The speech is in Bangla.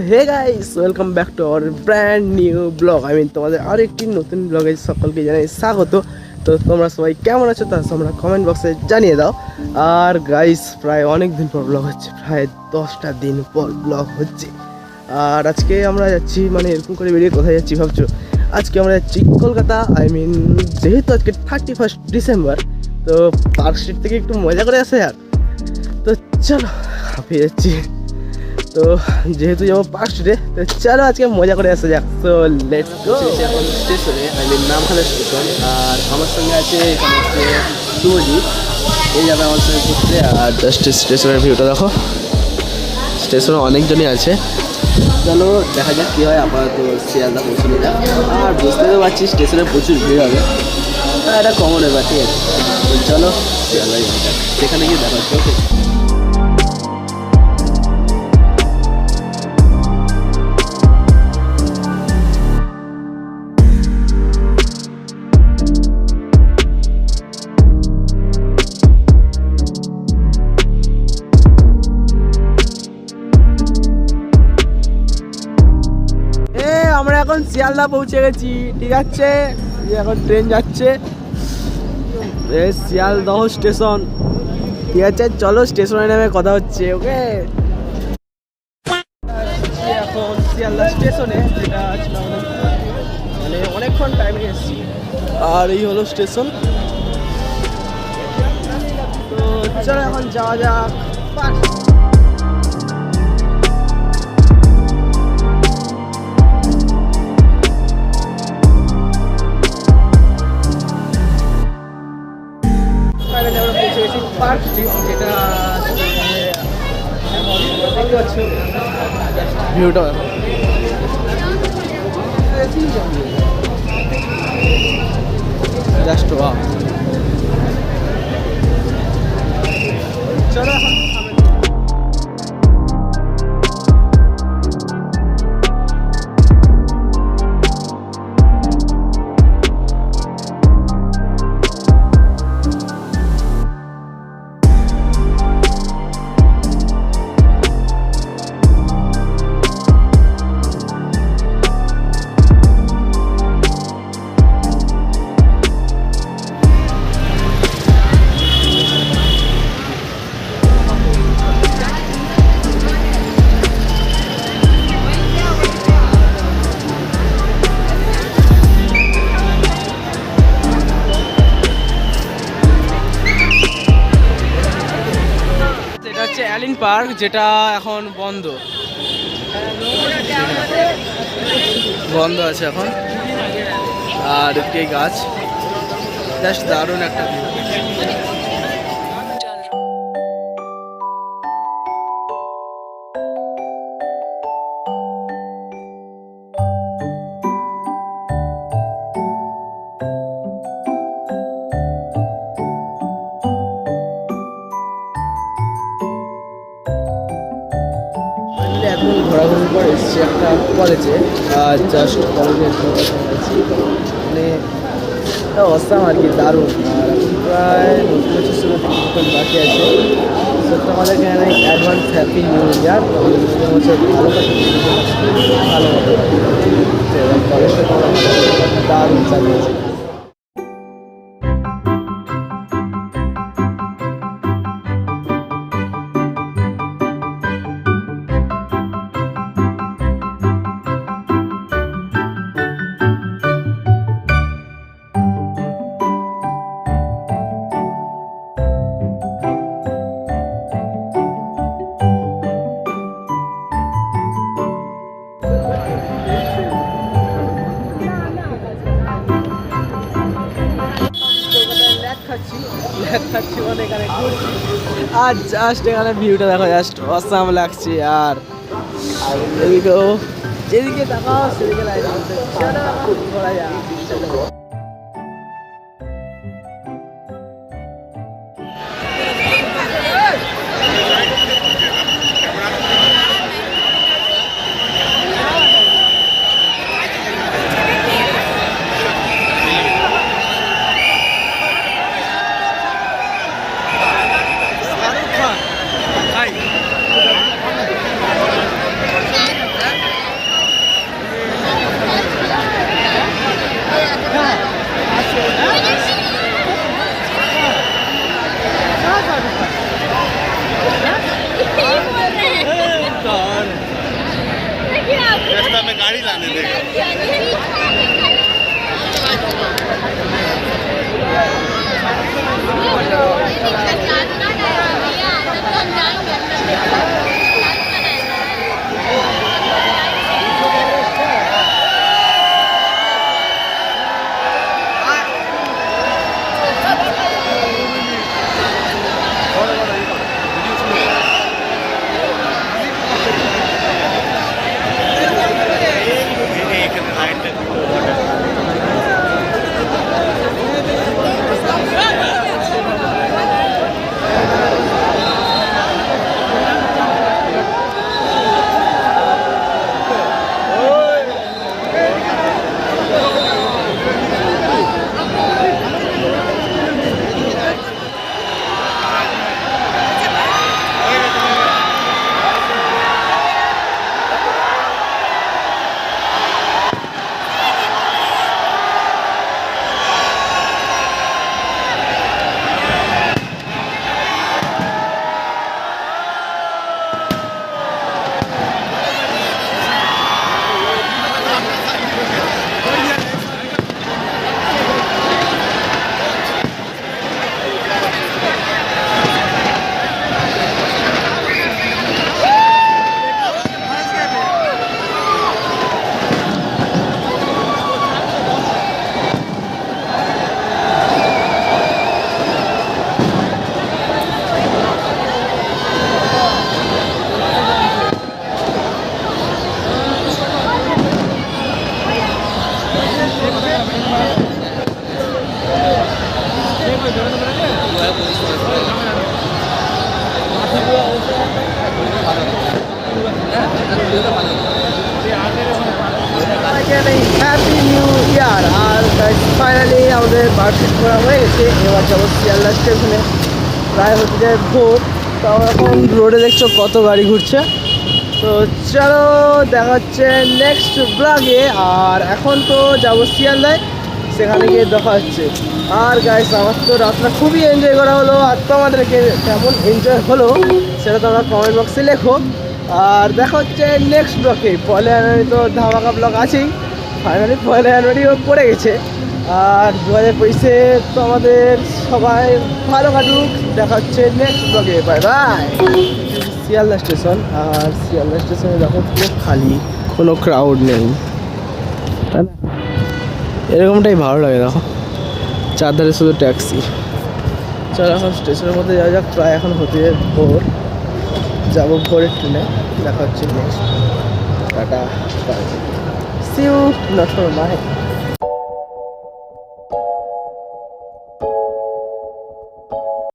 Hey guys, welcome back to our brand new blog. তোমাদের আরেকটি নতুন ব্লগে সকলকে জানাই স্বাগত। তো তোমরা সবাই কেমন আছো তা তোমরা কমেন্ট বক্সে জানিয়ে দাও। আর গাইস, প্রায় অনেক দিন পর ব্লগ হচ্ছে, প্রায় 10টা দিন পর ব্লগ হচ্ছে। আর আজকে আমরা যাচ্ছি, মানে এরকম করে বেরিয়ে কোথায় যাচ্ছি ভাবছো? আজকে আমরা যাচ্ছি কলকাতা। যেহেতু আজকে 31 ডিসেম্বর, তো পার্ক স্ট্রিট থেকে একটু মজা করে আসে। আর তো চলো, হাঁপিয়ে যাচ্ছি। তো যেহেতু যাবো পার্ক স্ট্রিটে, তো চলো আজকে মজা করে আসা যাক। তো লেটস গো। এখন স্টেশনে, নামখানা স্টেশন। আর আমার সঙ্গে আছে এখানে হচ্ছে শুভজিৎ, এই যাবে আমার সঙ্গে ঘুরতে। আর জাস্ট স্টেশনের ভিউটা দেখো, স্টেশনে অনেকজনই আছে। চলো দেখা যাক কী হয়। আপাতত শিয়ালদা পৌঁছানো যাক। আর বুঝতে তো পারছি স্টেশনে প্রচুর ভিড় হবে, এটা কমন ব্যাপার, ঠিক আছে। তো চলো শিয়ালদায় যাওয়া যাক, সেখানে গিয়ে দেখা হচ্ছে। ওকে, আমরা এখন শিয়ালদা পৌঁছে গেছি, ঠিক আছে। এখন ট্রেন যাচ্ছে, শিয়ালদহ স্টেশন, ঠিক আছে। চলো স্টেশনে নেমে কথা হচ্ছে। ওকে, এখন শিয়ালদা স্টেশনে, যেটা ছিল মানে অনেকক্ষণ টাইম এসেছি। আর এই হলো স্টেশন। তো চলো এখন যাওয়া যাক। পার্ক স্ট্রিট, যেটা দেখতে পাচ্ছ, ভিউটা জাস্ট ওয়াও। চলো এখন অ্যালিন পার্ক, যেটা এখন বন্ধ আছে এখন। আর এদিকে গাছ, জাস্ট দারুণ একটা ভিউ। এখন ঘোরাঘুরির পর এসেছি একটা কলেজে। জাস্ট কলেজের মানে একটা অসাম আর কি, দারুণ। আর এখন প্রায় 90% বাকি আছে। সত্যি আমাদেরকে অনেক অ্যাডভান্স হ্যাপি নিউ ইয়ার। হচ্ছে ভালো ভালো কলেজটা দারুণ চালিয়েছে। আর জাস্ট এখানে ভিউটা দেখো, জাস্ট অসাম লাগছে। আর এদিকেও, যেদিকে তাকাও সেদিকে লাইট করা যায়। Happy new year. আর ফাইনালি আমাদের মার্কশিট করা হয়ে গেছে। এবার যাবো শিয়ালদা স্টেশনে। প্রায় হচ্ছে যায় ভোর। তো আমরা এখন রোডে দেখছো কত গাড়ি ঘুরছে। তো চলো দেখা হচ্ছে নেক্সট ব্লগে। আর এখন তো যাবো শিয়ালদায়, সেখানে গিয়ে দেখা হচ্ছে। আর গাইস আমার তো রাতটা খুবই এনজয় করা হলো। আর তো আমাদেরকে কেমন এনজয় হলো সেটা তোমরা কমেন্ট বক্সে লেখো। আর দেখা হচ্ছে নেক্সট ব্লগে। পয়লা জানুয়ারি তো ধামাকা ব্লগ আছেই। ফাইনালি পয়লা জানুয়ারিও পড়ে গেছে। আর 2025-এ তো আমাদের সবাই ভালো কাটুক। দেখা হচ্ছে নেক্সট ব্লগে। Bye bye. শিয়ালদা স্টেশন। আর শিয়ালদা স্টেশনে দেখো পুরো খালি, কোনো ক্রাউড নেই, তাই না? এরকমটাই ভালো লাগে। দেখো চারধারে শুধু ট্যাক্সি। চলো এখন স্টেশনের মধ্যে যাওয়া যাক। প্রায় এখন হতে ভোর, যাবো ভোরের ট্রেনে। দেখা হচ্ছে next. Tata, see you, not for my.